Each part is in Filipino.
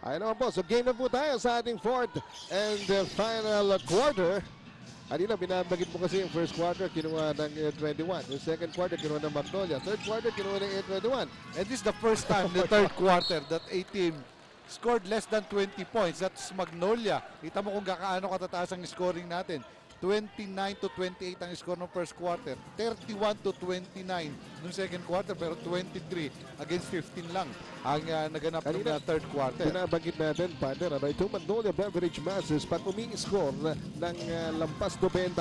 Ayun naman po. So game na po tayo sa ating fourth and final quarter. Kanina binabagit mo kasi yung first quarter kinuha ng Air 21. Yung second quarter kinuha ng Magnolia. Third quarter kinuha ng Air 21. And this is the first time in the third quarter that a team scored less than 20 points. That's Magnolia. Kita mo kung gaano katataas ang scoring natin. 29-28 ang score ng first quarter. 31-29 nung second quarter. Pero 23 against 15 lang ang naganap ng third quarter. Binabagit natin, partner, itong Magnolia Beverage Masters pag umi-score ng lampas 90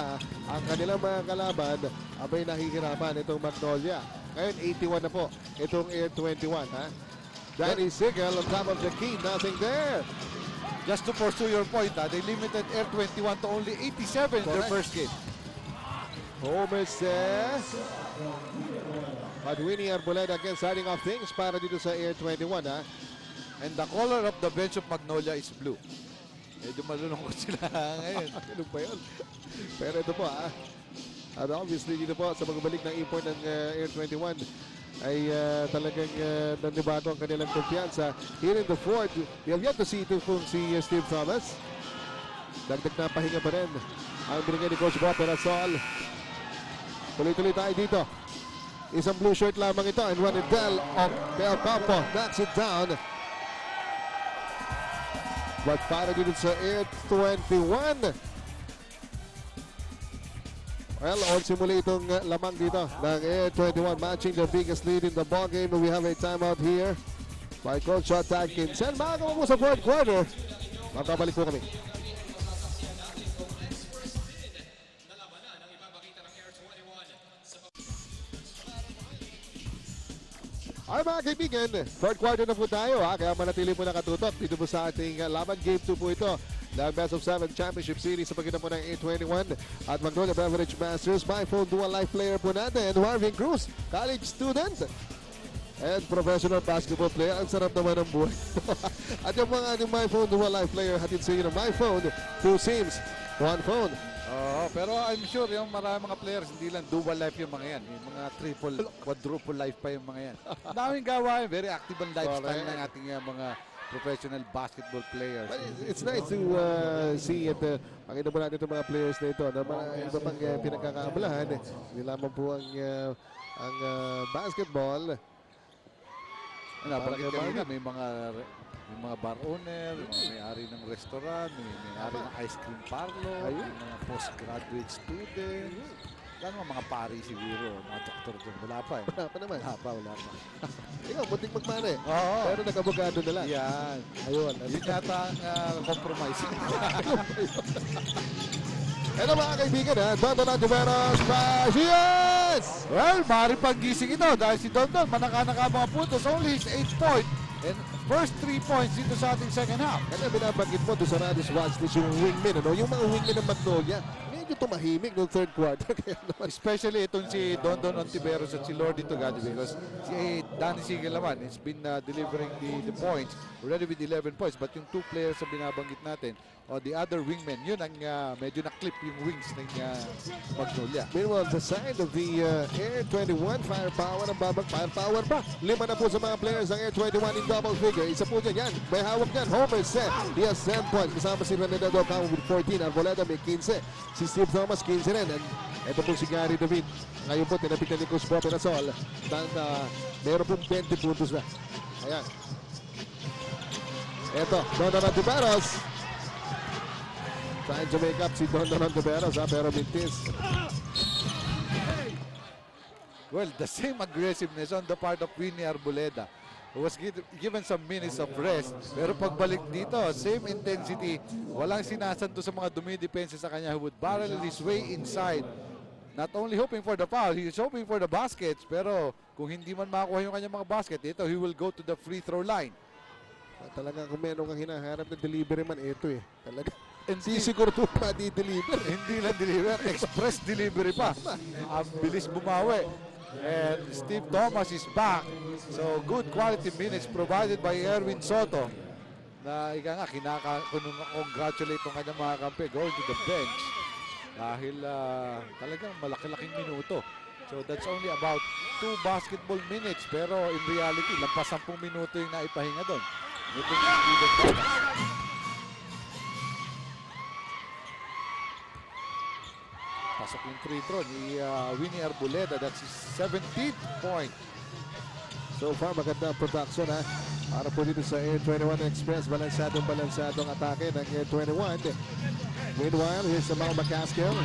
ang kanilang mga kalaban, abay nahihirapan itong Magnolia. Ngayon 81 na po itong Air 21. Danny Sigel on top of the key, nothing there. Just to pursue your point, they limited Air 21 to only 87 in their first game. Homer says, but Winnie Arboleda again starting off things para dito sa Air 21. And the color of the bench of Magnolia is blue. Medyo malulungkot sila ngayon. Ano ba yun? Pero ito po at obviously dito po sa pagbalik ng import ng Air 21 ay talagang nandibago ang kanilang kumpiyansa. Here in the fourth, we have yet to see ito kung si Steve Thomas. Dagdag na pahinga pa rin ang binigay ni Coach Bob Perasol. Tuloy-tuloy tayo dito. Isang blue shirt lamang ito and Juanidel of Del Campo knocks it down. But para dito sa Air 21. Well, on simula itong lamang dito ng Air 21 matching the biggest lead in the ball game. We have a timeout here by Coach Shot Atkins. And mga mo sa fourth quarter, magkabalik po kami. Ay mga kaibigan, third quarter na po tayo kaya manatili mo nakatutok dito po sa ating laban. Game 2 po ito ng Best of 7 Championship Series sa pagitan po ng A21 at Magnolia Beverage Masters. My phone dual life player po natin, Marvin Cruz, college student and professional basketball player. Ang sarap naman ng buhay. At yung mga My phone dual life player, hatid sa inyo ng My phone, 2 SIMs, 1 phone. Pero I'm sure yung marami mga players, hindi lang dual life yung mga yan. Yung mga triple, quadruple life pa yung mga yan. Daming gawain, very active ang lifestyle ng ating mga professional basketball players. But it's nice to see it. Pakita mo natin itong mga players na ito na mga iba pang pinagkakaabalahan. Hindi lamang po ang basketball. Nabanggit kanina, may mga bar owner, may-ari ng restaurant, may-ari ng ice cream parlor, may mga postgraduate student. Gano'n mga pari siguro, mga doktor dyan. Wala pa eh. Wala pa naman. Wala pa. Ikaw, muntik magmana eh. Oo. Pero nag-abogado na lang. Yan. Ayun. Yun yata ang compromise. Ito mga kaibigan Dondon Antiveros, Yes! Well, maaari pag-gising ito dahil si Dondon manaka-naka mga puntos. Only his 8 point and first 3 points dito sa ating second half. Kaya binabagit mo doon sa Radis Watchlist yung wingman, yung mga wingman ng Magnolia. Medyo tumahimik noong third quarter. Kaya naman. Especially itong si Dondon Antiveros at si Lordy Tugadi because si Danny Sigel naman has been delivering the points already with 11 points. But yung 2 players na binabanggit natin, the other wingmen, yun ang medyo na-clip yung wings ng Magnolia. Meanwhile, the side of the Air 21, firepower ang babag, firepower pa. 5 na po sa mga players ng Air 21 in double figure. Isa po dyan, may hawak dyan. Homer set, he has 10 points. Kasama si Renedado Camo with 14. Arboleda may 15. Si Steve Thomas, 15 rin. And ito po si Gary David. Ngayon po, tinapit na ni Coach Bob Perasol. Meron pong 20 puntos na. Ayan. Ito, Dondon Antiveros. Trying to make up si Dondon Antiveros, pero mintis. Well, the same aggressiveness on the part of Winnie Arboleda, who was given some minutes of rest. Pero pagbalik dito, same intensity. Walang sinasanto sa mga dumidepensa sa kanya who would barrel his way inside. Not only hoping for the foul, he is hoping for the baskets. Pero kung hindi man makakuha yung kanyang mga basket, ito, he will go to the free throw line. Talaga kung meron kang hinaharap na delivery man, ito eh. Talaga. Hindi siguro ito pa di-deliver. Hindi lang deliver, express delivery pa. Ang bilis bumawi. And Steve Thomas is back. So good quality minutes provided by Erwin Soto. Na ika nga, congratulate ang kanyang mga kampi going to the bench. Dahil talagang malaki-laking minuto. So that's only about 2 basketball minutes. Pero in reality, lampas 10 minuto yung naipahinga doon. Nitong Steven Thomas. Pasok yung free throw ni Winnie Arboleda. That's his 17th point. So far, maganda ang production ha. Para po dito sa Air 21 Express, balansadong atake ng Air 21. Meanwhile, here's Mal McCaskill.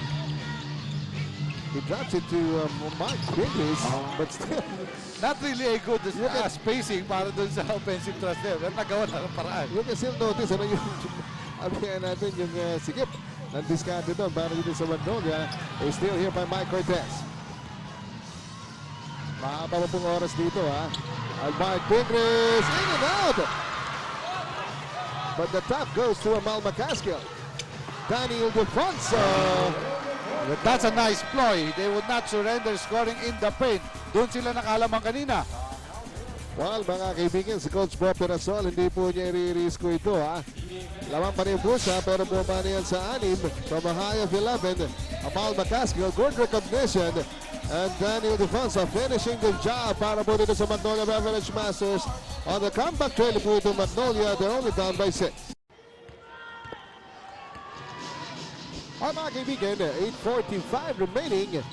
He drops it to Mark Biggs, but still. Not really a good spacing para dun sa offensive thrust there. Pero nagawa na ng paraan. You can still notice ano yung abihan natin yung sikip ng diskarte doon para dito sa Magnolia. Is still here by Mike Cortez. Mahaba pa pong oras dito ha. Al Mark Biggs in and out. But the top goes to Amal McCaskill. Daniel Defonso. But that's a nice ploy. They would not surrender scoring in the paint. Doon sila nakalaman kanina. Well, mga kaibigan, si Coach Bob Perasol, hindi po niya i-risko ito ha. Lamang pa rin Brusa, pero bumaba na yan sa 6 from a high of 11. Amal McCaskill, good recognition. And Daniel Defonso finishing the job para po dito sa Magnolia Beverage Masters. On the comeback trail po ito Magnolia, they're only down by 6. Mga kaibigan, 8:45 remaining.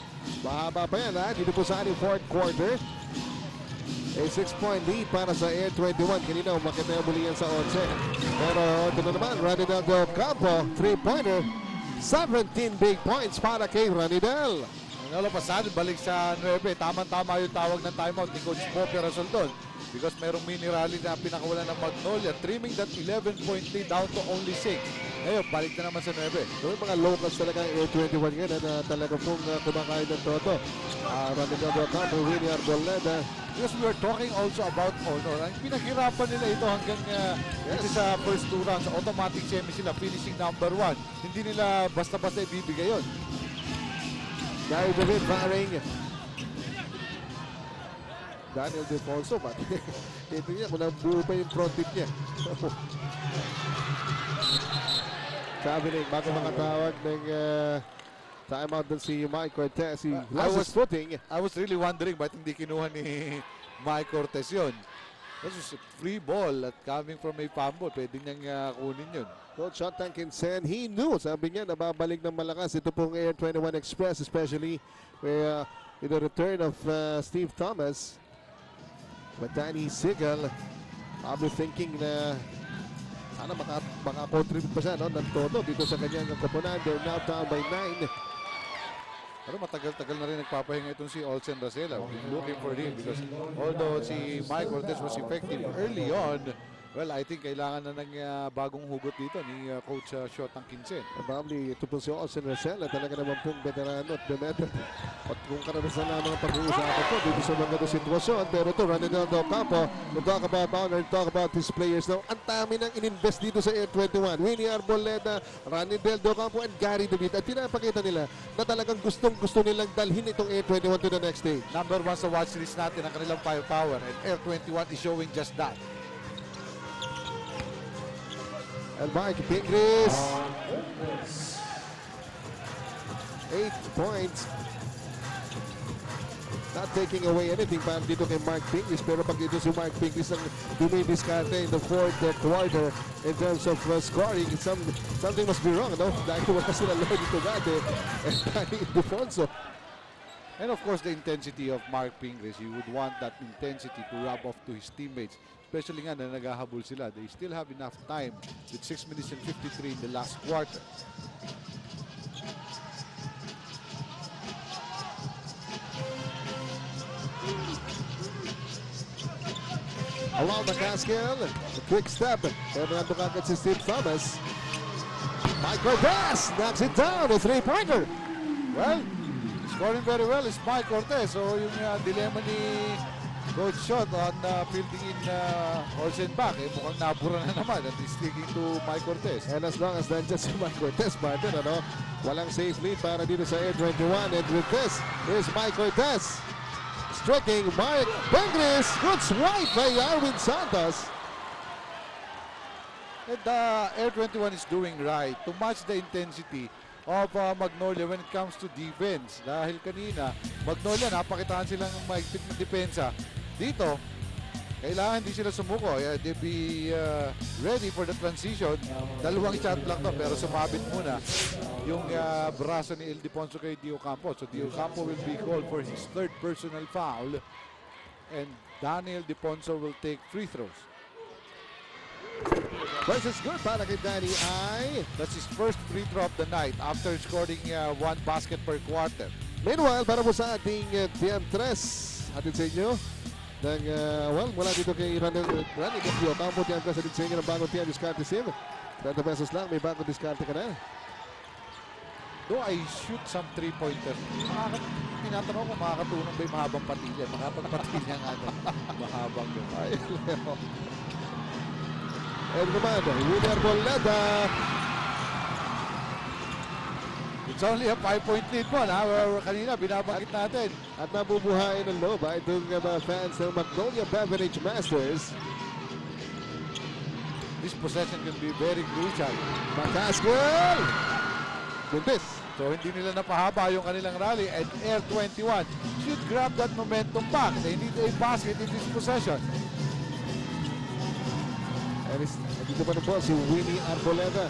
Mahaba pa yan ha, dito po sa ating fourth quarter. A 6-point lead para sa Air 21. Kanina umakit na muli yan sa 11. Pero ito na naman, Ranidel Del Campo, 3-pointer. 17 big points para kay Ranidel. Manolo Pasad, balik sa 9. Tama-tama yung tawag ng timeout ni Coach Bob Perasol doon. Because merong mini rally na pinakawalan ng Magnolia, trimming that 11-point lead down to only 6. Ngayon, balik na naman sa 9. So yung mga locals talaga ang Air 21 ngayon na talaga pong kumakain ng toto. Ranidel Del Campo, Winnie Arboleda. Because we were talking also about honor. Ang pinaghirapan nila ito hanggang dito sa first two rounds. Sa automatic semi sila, finishing number 1. Hindi nila basta-basta ibibigay yun. Gary David firing. Daniel Defonso, but ito niya kung nabuo pa yung front tip niya. Sabi rin, bago makatawag ng timeout dun si Mike Cortez. He lost his footing. I was really wondering ba't hindi kinuha ni Mike Cortez yun. This is a free ball at coming from a fumble. Pwede niyang kunin yun. Coach Sean Tankinson, he knew, sabi niya, nababalik ng malakas ito pong Air 21 Express, especially with the return of Steve Thomas. But Danny Sigal, probably thinking na sana makakontribute pa siya ng todo dito sa kanyang koponan. They're now down by 9. Pero matagal-tagal na rin nagpapahinga itong si Olsen Racela. We've been looking for him because although si Mike Cortez was effective early on, well, I think kailangan na ng bagong hugot dito ni Coach Sean Tankinson. Probably ito po si Olsen Racela, talaga naman pong veterano at bemetan. At kung karanasan na mga pag-uusapan po dito sa mga sitwasyon. Pero ito, Ranidel Del Campo, we'll talk about honor, talk about his players now. Ang dami nang ininvest dito sa Air 21. Winnie Arboleda, Ranidel Del Campo, and Gary David. At pinapakita nila na talagang gustong-gusto nilang dalhin itong Air 21 to the next stage. Number 1 sa watch list natin ang kanilang firepower, and Air 21 is showing just that. And Mike Pingris, 8 points. Not taking away anything para dito kay Mark Pingris, pero pag ito si Mark Pingris ang dumidiskarte in the fourth quarter in terms of scoring, something must be wrong, no? Dahil wala sila Lodi Tugate and Danny Defonso. And of course, the intensity of Mark Pingris, you would want that intensity to rub off to his teammates. Especially nga na naghahabol sila. They still have enough time with 6 minutes and 53 in the last quarter. Along McCaskill, a quick step. Pero nandun kagad si Steve Thomas. Mike Cortez knocks it down, a three-pointer. Well, scoring very well is Mike Cortez. So yung dilemma ni Coach Shot on fielding in Olsen back, mukhang nabura na naman at is sticking to Mike Cortez. And as long as nandiyan si Mike Cortez, Martin, ano, walang safe lead para dito sa Air 21. And with this, here's Mike Cortez. Striking Mike Pingris. Good swipe by Arwin Santos. And Air 21 is doing right to match the intensity of Magnolia when it comes to defense. Dahil kanina, Magnolia, napakitaan silang mahigpit na depensa. Dito, Kailangan hindi sila sumuko. They be ready for the transition. Dalawang shot lang to, pero sumabit muna yung braso ni Ildefonso kay Dio Campo. So Dio Campo will be called for his third personal foul. And Daniel Deponso will take free throws. First is good para kay Danny ay. That's his first free throw of the night after scoring one basket per quarter. Meanwhile, para po sa ating PM3, hatid sa inyo. Well, mula dito kay Randy Dio Campo, PM3 hatid sa inyo ng bagong PM Discarte Sim. 30 pesos lang, may bagong diskarte ka na. Though I shoot some three-pointers, tinatanong ko makakatulong ba yung mahabang patilya? Makapagpatilya nga ito. Mahabang yun. Ay, Leo. And naman, Willie Arboleda. It's only a 5-point lead mo, na? Kanina, binabanggit natin. At nabubuhayin ng loob itong mga fans ng Magnolia Beverage Masters. This possession can be very crucial. Macascal! Buntis. So hindi nila napahaba yung kanilang rally, and Air 21 should grab that momentum back. They need a basket in this possession. And dito pa na po si Willie Arboleda.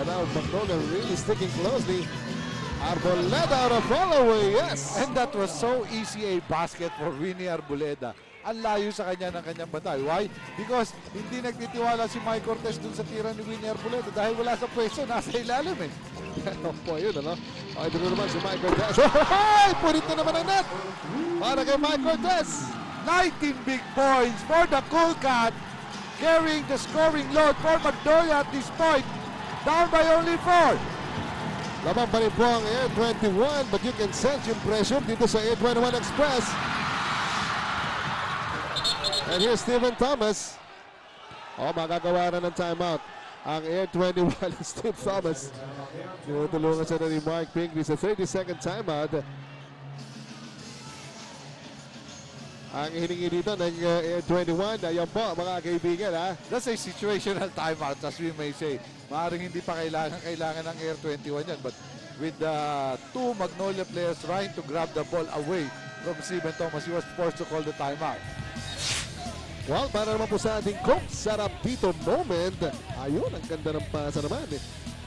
And now Magnolia really sticking closely. Arboleda out of follow-away, yes! And that was so easy a basket for Winnie Arboleda. Ang layo sa kanya ng kanyang batay. Why? Because hindi nagtitiwala si Mike Cortez dun sa tira ni Winnie Arboleda dahil wala sa pwesto, nasa ilalim eh. Ano po yun, ano? Okay, dito naman si Mike Cortez. Hey! Punit na naman ang net! Para kay Mike Cortez! 19 big points for the Cool Cat, carrying the scoring load for Magnolia at this point. Down by only 4. Laban pa rin po ang Air 21, but you can sense yung pressure dito sa Air 21 Express. And here's Stephen Thomas. Magagawa na ng timeout ang Air 21 Steve Thomas. Tinutulungan siya na ni Mark Pinkley sa 30-second timeout. Ang hiningi dito ng Air 21, ayan po mga kaibigan ha. That's a situational timeout, as we may say. Maaaring hindi pa kailangan ng Air 21 yan, but with the two Magnolia players trying to grab the ball away from Stephen Thomas, he was forced to call the timeout. Well, para naman po sa ating Coach Sarap dito moment. Ayun, ang ganda ng pasa naman.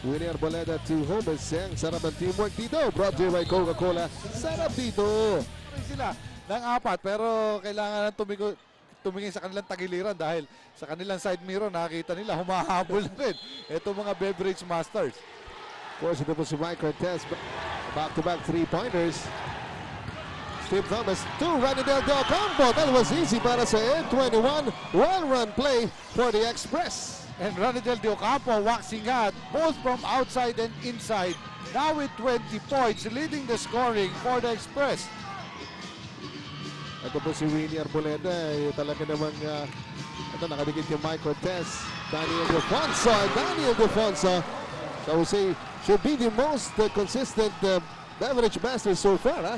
Winnie Arboleda to Holmes. Ang sarap ng teamwork dito. Brought to you by Coca-Cola. Sarap dito. Sila ng 4, pero kailangan tumingin sa kanilang tagiliran dahil sa kanilang side mirror nakita nila humahabol rin itong mga beverage masters. Of course, ito po si Mike Cortez. Back-to-back three-pointers. Steve Thomas to Ranidel Del Campo. That was easy para sa Air 21. Well-run play for the Express. And Ranidel Del Campo waxing hot both from outside and inside. Now with 20 points, leading the scoring for the Express. Ito po si Winnie Arboleda. Talaga namang ito nakadikit yung Mike Cortez. Daniel Defonso. So we say should be the most consistent beverage master so far.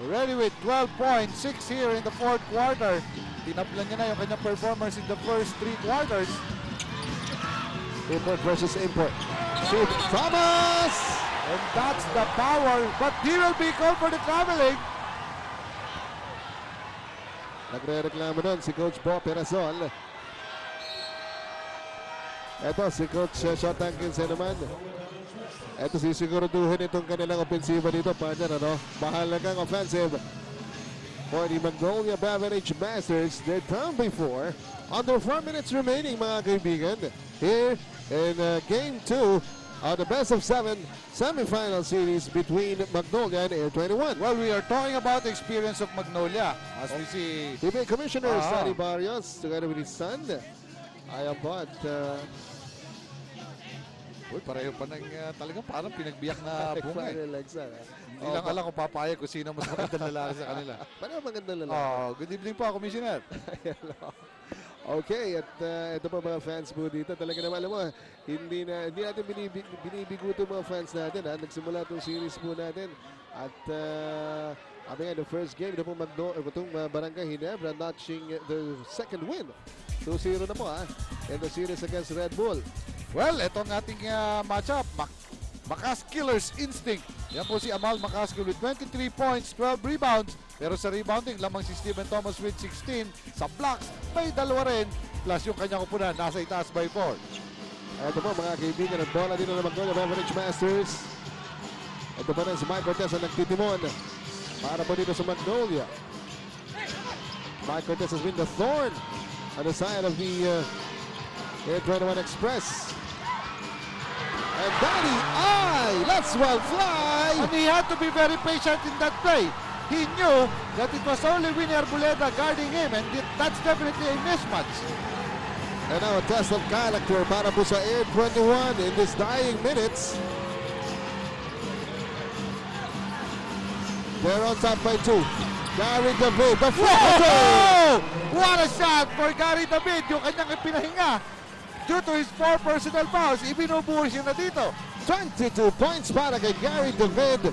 Ready with 12 points, 6 here in the fourth quarter. Tinaplan niya na yung kanyang performance in the first 3 quarters. Import versus import. Steve Thomas! And that's the power, but he will be called for the traveling. Nagre-reklamo doon si Coach Bo Perazol. Ito si Coach Shotang Kinsen naman. Ito sisiguraduhin itong kanilang ofensiva dito, partner, ano? Mahalagang offensive for the Magnolia Beverage Masters. They're down by 4. Under 4 minutes remaining, mga kaibigan. Here in Game 2 of the best of 7 semifinal series between Magnolia and Air 21. Well, we are talking about the experience of Magnolia. As we see, PBA Commissioner Sonny Barrios together with his son. Ayan po at pareho pa ng talagang parang pinagbiyak na bunga. Hindi lang alam kung papayag kung sino mas magandang lalaki sa kanila. Paano magandang lalaki? Good evening po, Commissioner. Okay, at ito pa mga fans mo dito. Talaga naman, alam mo, hindi natin binibigo itong mga fans natin. Nagsimula itong series po natin. At the first game, ito pong Barangay Ginebra notching the second win. 2-0 na po in the series against Red Bull. Well, itong ating matchup, Macaskiller's Instinct. Yan po si Amal Macaskill with 23 points, 12 rebounds, Pero sa rebounding, lamang si Stephen Thomas with 16. Sa blocks, may dalawa rin. Plus yung kanyang kupunan, nasa itaas by 4. Ito po mga kaibigan, ang bola dito ng Magnolia Beverage Masters. Ito pa rin si Mike Cortez ang nagtitimon para po dito sa Magnolia. Mike Cortez has been the thorn on the side of the Air 21 Express. And Danny let's well fly! And he had to be very patient in that play. He knew that it was only Winnie Arboleda guarding him, and that's definitely a mismatch. And now a test of character para po sa Air 21 in this dying minutes. They're on top by 2. Gary David, the floater! What a shot for Gary David! Yung kanyang pinahinga due to his 4 personal fouls, ibinubuhos yun na dito. 22 points para kay Gary David.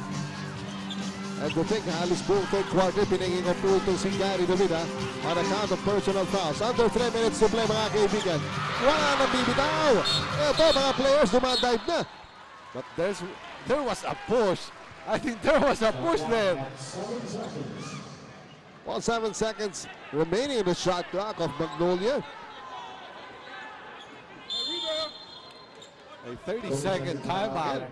And to think, halos buong third quarter, pinanging ang pool itong si Gary David on account of personal fouls. Under 3 minutes to play mga kaibigan. Wala nang bibitaw. Ito mga players, dumadive na. But there was a push. I think there was a push there. Well, 7 seconds remaining in the shot clock of Magnolia. A 30-second timeout.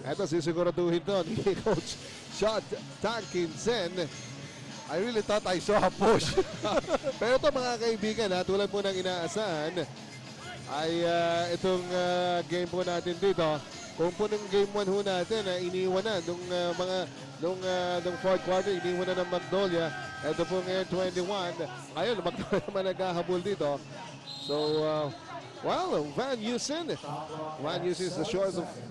Ito sisiguraduhin to ni Coach Shot Tankinson. I really thought I saw a push. Pero ito mga kaibigan, tulad po ng inaasahan, ay itong game po natin dito, kung po ng game 1 ho natin, iniwan na nung fourth quarter, iniwan na ng Magnolia. Ito pong Air 21. Ngayon, Magnolia naman naghahabol dito. So, well, Van Heusen is the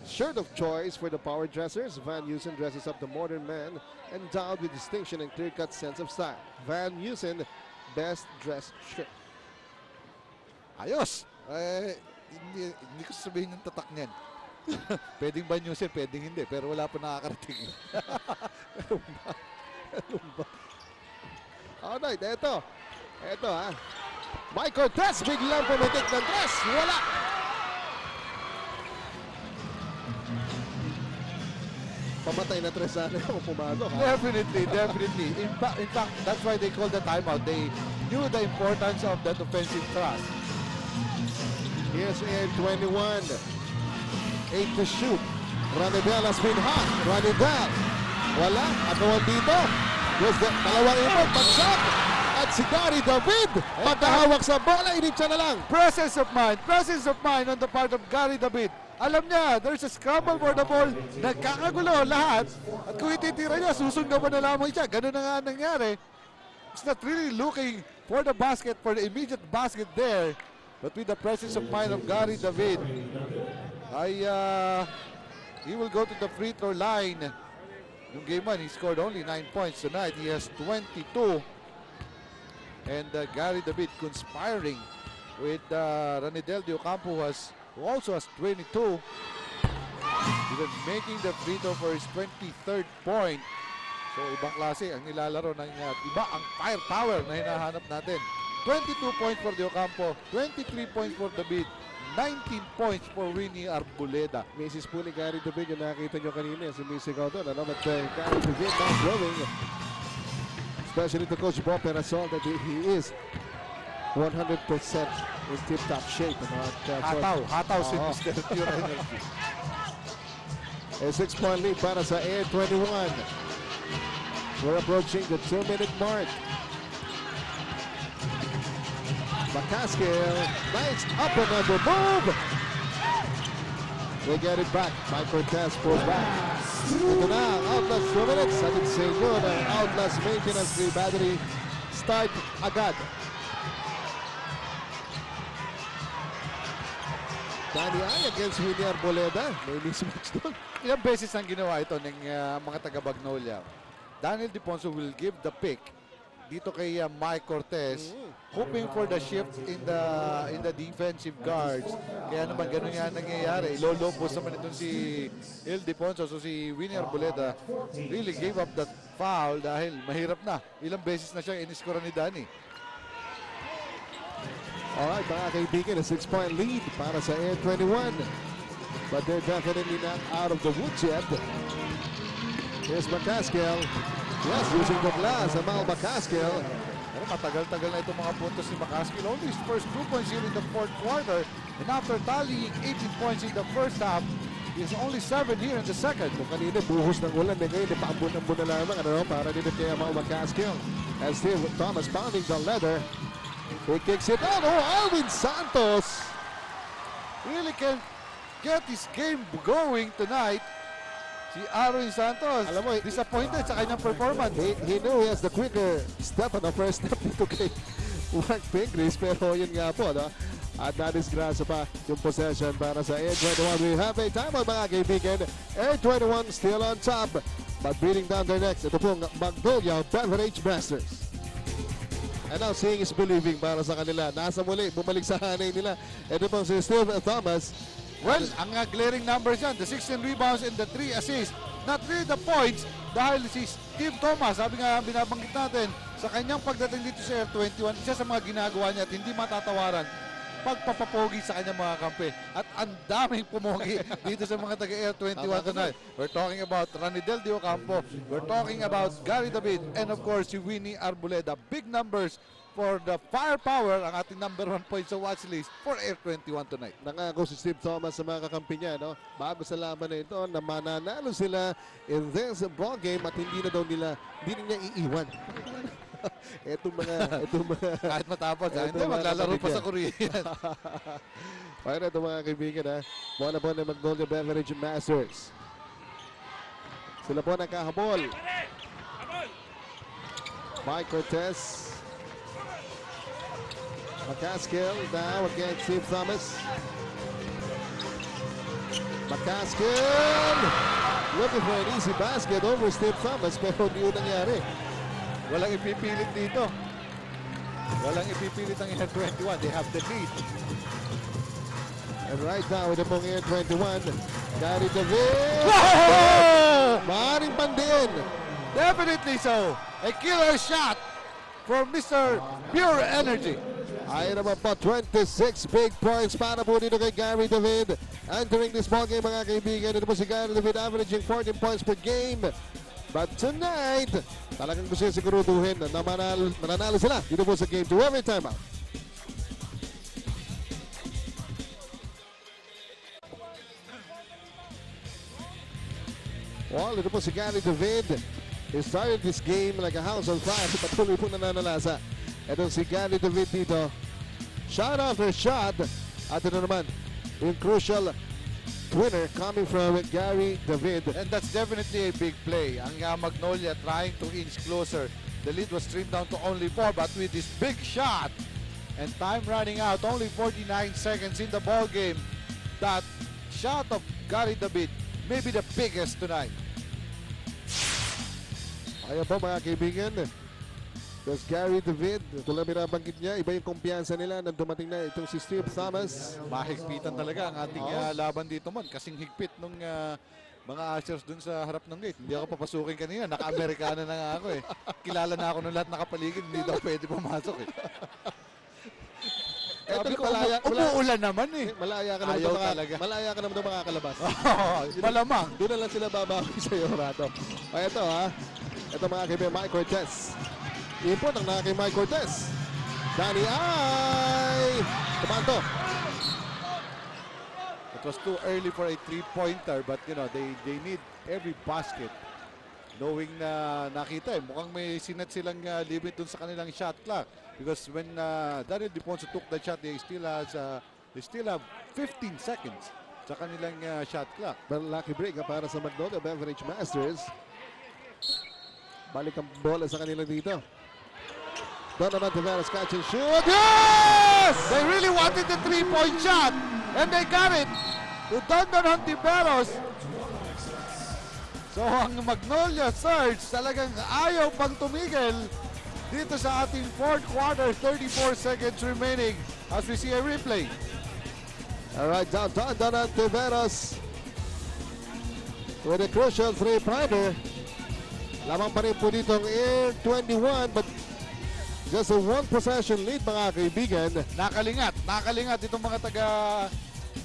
shirt of choice for the power dressers. Van Heusen dresses up the modern man, endowed with distinction and clear-cut sense of style. Van Heusen, best dressed shirt. Ayos. Hindi ko sabihin yung tatak niyan. Pwedeng Van Heusen, pwedeng hindi. Pero wala pa nakakarating. Alright, eto Mike Cortez, biglang pumitik ng dress. Wala. Pamatay na tres sana kung pumasok. Definitely. In fact, that's why they called the timeout. They knew the importance of that offensive thrust. Here's Air 21. 8 to shoot. Ranidel has been hot. Ranidel. Wala. Agawan dito. Here's the dalawang ipon. Pagsak. At si Gary David, pagkahawak sa bola, initsa na lang. Presence of mind on the part of Gary David. Alam niya, there's a scramble for the ball. Nagkakagulo lahat. At kung ititira niya, susungaban na lamang siya. Ganun na nga nangyari. He's not really looking for the basket, for the immediate basket there. But with the presence of mind of Gary David, he will go to the free throw line. Yung game 1, he scored only 9 points. Tonight, he has 22. And Gary David conspiring with Ranidel De Ocampo, who also has 22. Even making the free throw for his 23rd point. So ibang klase ang nilalaro ng iba ang firepower na hinahanap natin. 22 points for De Ocampo, 23 points for David, 19 points for Winnie Arboleda. Mrs. po ni Gary David, yung nakita nyo kanina, sumisigaw doon. But Gary David now growing. Especially to Coach Bob Perasol, that he is 100% in tip-top shape. Hataw si Mr. Pure Energy. A 6-point lead para sa Air 21. We're approaching the 2-minute mark. McCaskill, nice up another move. They get it back. Mike Cortez pulls back. Ito na ang Outlast 2 minutes. Ating sa inyo ng Outlast Maintenance Free Battery. Start agad. Danny Ay against Winnie Arboleda. May mismatch doon. Ilang beses ang ginawa ito ng mga taga-Magnolia. Daniel Diponso will give the pick dito kay Mike Cortez, hoping for the shift in the defensive guards. Kaya naman ganun nga nangyayari. Ilolopos naman itong si Il Diponso. So si Winnie Arboleda really gave up that foul dahil mahirap na. Ilang beses na siyang iniskora ni Danny. Alright, mga kaibigan, a 6-point lead para sa Air 21. But they're definitely not out of the woods yet. Here's McCaskill. Yes, using the glass, Amal Macaskill. Pero matagal-tagal na itong mga puntos ni Macaskill. Only his first 2 points here in the fourth quarter. And after tallying 18 points in the first half, he is only 7 here in the second. Kung kanina buhos ng ulan, ngayon paambun-ambun na lamang para dito kay Amal Macaskill. And still Thomas pounding the leather. He kicks it out. Alvin Santos Really can get his game going tonight. Si Aaron Santos, Alam mo, disappointed sa kanyang performance. he knew he has the quicker step on the first step dito kay Mark Pingris, pero yun nga po, no? At nadisgrasya pa yung possession para sa Air 21. We have a timeout mga kaibigan. Air 21 still on top, but beating down their necks. Ito pong Magnolia Beverage Masters. And now seeing is believing para sa kanila. Nasa muli, bumalik sa hanay nila. Ito pong si Steve Thomas. Well, ang glaring numbers yan, the 16 rebounds and the 3 assists. Not really the points dahil si Steve Thomas, sabi nga binabanggit natin, sa kanyang pagdating dito sa Air 21, isa sa mga ginagawa niya at hindi matatawaran, pagpapapogi sa kanyang mga kampe. At ang daming pumogi dito sa mga taga-Air 21 tonight. We're talking about Ranidel De Ocampo, we're talking about Gary David, and of course si Winnie Arboleda. Big numbers for the firepower, ang ating number 1 point sa watch list for Air 21 tonight. Nangako si Steve Thomas sa mga kakampi niya, no? Bago sa laban na ito, na mananalo sila in this ball game at hindi na niya iiwan. Itong mga Kahit matapos, Ito, hindi, mga maglalaro pa kapatid sa Korean. para ito mga kaibigan, ha? Buwan na po ng Magnolia Beverage Masters. Sila po nakahabol. Mike Cortez. Macaskill now against Steve Thomas. Macaskill looking for an easy basket over Steve Thomas, pero hindi yun nangyari. Walang ipipilit dito. Walang ipipilit ang Air 21. They have the lead. And right now, with the pong Air 21, Gary David. Maaaring pandiin. Definitely so. A killer shot for Mr. Pure Energy. Ay naman po, 26 big points para po dito kay Gary David. Entering this ball game, mga kaibigan, ito po si Gary David averaging 14 points per game. But tonight, talagang gusto niya siguruduhin na mananalo sila dito po sa game to every timeout. Well, ito po si Gary David. He started this game like a house on fire. Patuloy po nananalasa. Ito si Gary David dito. Shot after shot. At ito naman, yung crucial winner coming from Gary David. And that's definitely a big play. Ang Magnolia trying to inch closer. The lead was trimmed down to only 4, but with this big shot and time running out, only 49 seconds in the ball game. That shot of Gary David may be the biggest tonight. Ayan po mga kaibigan. There's Gary David. Tulad binabanggit niya, iba yung kumpiyansa nila nang dumating na itong si Steve Thomas. Mahigpitan talaga ang ating laban dito man. Kasing higpit nung mga ushers dun sa harap ng gate. Hindi ako papasukin kanina. Naka-Amerikana na nga ako eh. Kilala na ako ng lahat nakapaligid. Hindi daw pwede pumasok eh. Sabi ko, umuulan naman eh. Malaya ka naman Ayaw talaga. Malaya ka naman makakalabas. Malamang. Doon na lang sila babawi sa iyo, Rato. Ay, ito ha. Ito mga kaibigan, Mike Cortez. Import ang naka kay Mike Cortez. Danny ay tumanto. It was too early for a three-pointer, but you know, they need every basket. Knowing na nakita eh, mukhang may sinet silang limit dun sa kanilang shot clock. Because when Daniel Diponso took the shot, they still have 15 seconds sa kanilang shot clock. Pero lucky break para sa Magnolia Beverage Masters. Balik ang bola sa kanila dito. Donovan Tavares catch and shoot. Yes! They really wanted the three-point shot, and they got it to Donovan Tavares. So ang Magnolia Surge talagang ayaw pang tumigil dito sa ating fourth quarter, 34 seconds remaining as we see a replay. Alright, downtown Donovan Tavares with a crucial three-pointer. Lamang pa rin po dito ang Air 21, but just a one possession lead mga kaibigan. Nakalingat itong mga taga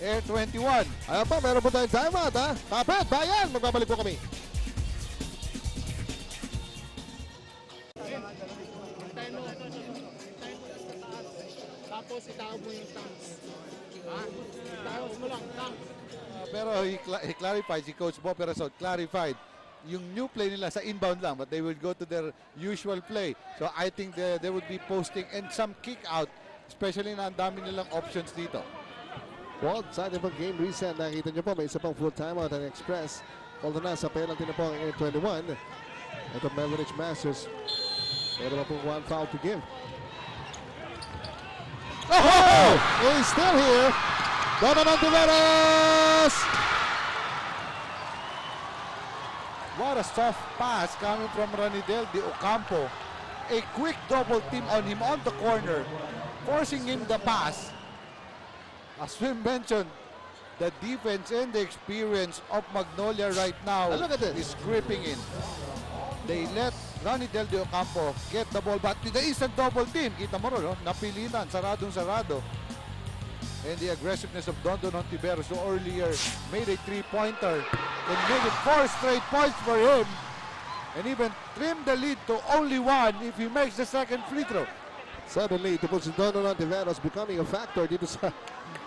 Air 21. Ayan pa, meron po tayong timeout ha. Kapit, bayan, magbabalik po kami. Tapos itawag mo yung tanks. Ha? Itawag mo lang, tank. Pero he clarified, si Coach Bo Perason clarified yung new play nila sa inbound lang, but they will go to their usual play. So I think they would be posting and some kick out, especially na ang dami nilang options dito. Well, sa ating pang game reset, nakita nyo po, may isa pang full timeout ang Express. Although nasa penalty na po ang Air 21. Ito Beverage Masters. Meron pa pong one foul to give. Oh! He's still here. Donovan Tiveros! What a soft pass coming from Ranidel de Ocampo. A quick double team on him on the corner, forcing him the pass. As we mentioned, the defense and the experience of Magnolia right now And look at this. is creeping in. They let Ranidel de Ocampo get the ball, but the instant double team, kita mo ron, no? Napilitan, saradong-sarado. And the aggressiveness of Don Ontiveros, who earlier made a three-pointer and made it 4 straight points for him, and even trimmed the lead to only 1 if he makes the second free throw. Suddenly, ito po si Donovan Tiveros becoming a factor dito sa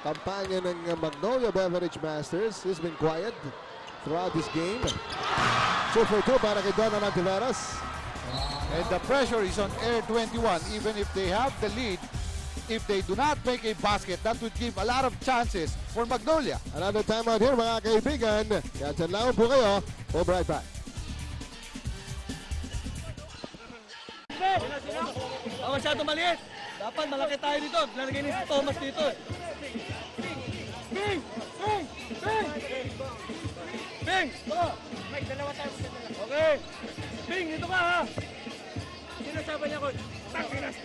kampanya ng Magnolia Beverage Masters. He's been quiet throughout this game. 2 for 2 para kay Donovan Tiveros. And the pressure is on Air 21, even if they have the lead. If they do not make a basket, that would give a lot of chances for Magnolia. Another timeout here mga kaibigan. Kaya dyan lang po kayo. We'll be right back. Masyado maliit. Dapat malaki tayo dito. Lalagay ni si Thomas dito. Bing! Bing! Bing! Bing! Mike, dalawa tayo. Okay. Bing, dito ka ha. Sinasabi niya ko, tanginas.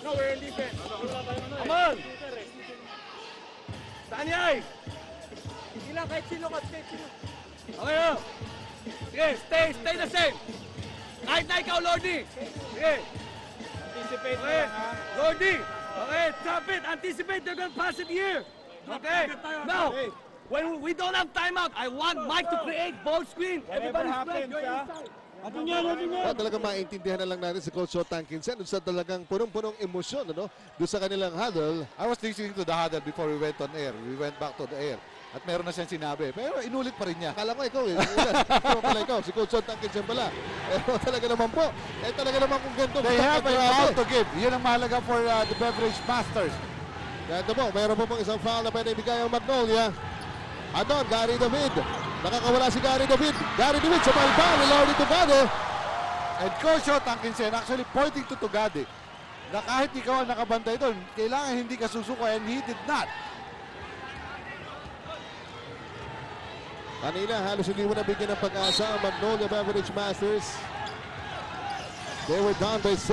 No, we're in defense. Come on! Saan yay? Hindi lang, kahit sino ka, kahit sino. Okay ha. Sige, stay the same. Kahit na ikaw, Lordy. Sige. Anticipate mo Okay. lang, ha? Lordy. Okay, drop it. Anticipate. They're gonna pass it here. Okay. Now, when we don't have timeout, I want Mike to create ball screen. Everybody's playing. Go inside. Talagang maintindihan na lang natin si Coach Otan Kinsen doon sa talagang punong-punong emosyon doon sa kanilang huddle. I was listening to the huddle before we went on air. We went back to the air. At meron na siyang sinabi. Pero inulit pa rin niya. Akala ko ikaw eh. Ikaw pala ikaw. Si Coach Otan Kinsen pala. Pero talaga naman po. Talaga naman kung ganito. They have a foul to give. Yun ang mahalaga for the Beverage Masters. Kaya ito po, mayroon po pong isang foul na pwede ibigay ang Magnolia. Adon, Gary David. Nakakawala si Gary David. Gary David sa palbang ni Lordy Tugade. And Coach Tankinsen actually pointing to Tugade na kahit ikaw ang nakabantay doon, kailangan hindi ka susuko, and he did not. Kanina, halos hindi mo nabigyan ng pag-asa ang Magnolia Beverage Masters. They were down by 6.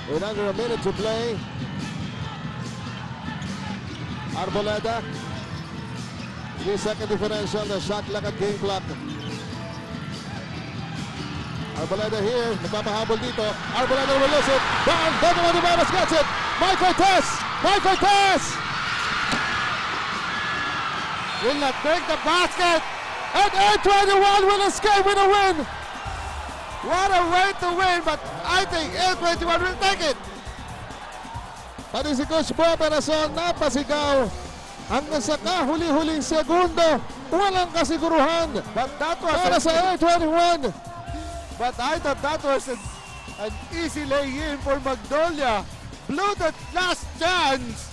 With under a minute to play. Arboleda. 3-second differential, the shot clock at game clock. Arboleda here, nagpapahabol dito. Arboleda will lose it. Down, Donovan Tiveros gets it. Mike Cortez! Mike Cortez! Will not make the basket. And A21 will escape with a win! What a way to win, but I think L21 will take it. Pati si Coach Bo Perason napasigaw. Hanggang sa kahuli-huling segundo, walang kasiguruhan But that was para sa A21. But I thought that was an easy lay-in for Magnolia. Blew the last chance.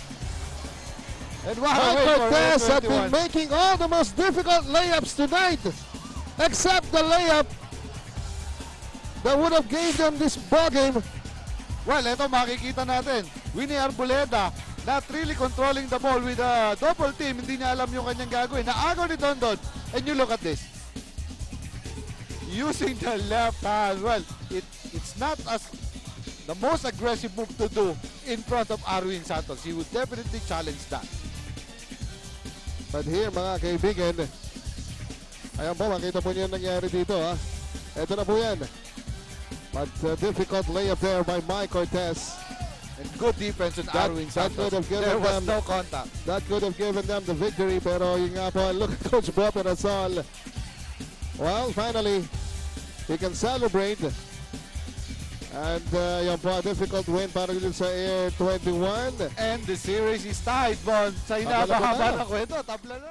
And what a Mike way for Cortez had been L21. making all the most difficult layups tonight, except the layup that would have gave them this ball game. Well, ito makikita natin. Winnie Arboleda not really controlling the ball with a double team. Hindi niya alam yung kanyang gagawin. Naagaw ni Dondon. And you look at this. Using the left hand. Well, it's not as the most aggressive move to do in front of Arwin Santos. He would definitely challenge that. But here mga kaibigan, ayan po, makita po niyo yung nangyari dito ha. Ito na po yan. But difficult layup there by Mike Cortez. And good defense on Arwin that Santos. could have given There was them- no contact. That could have given them the victory, pero yun nga po, look at Coach Bo Perason. Well, finally, he can celebrate. And yan po, a difficult win para dito sa Air 21. And the series is tied, Bon. Sa Tabla na inabahaba na. ng kwento, tabla na.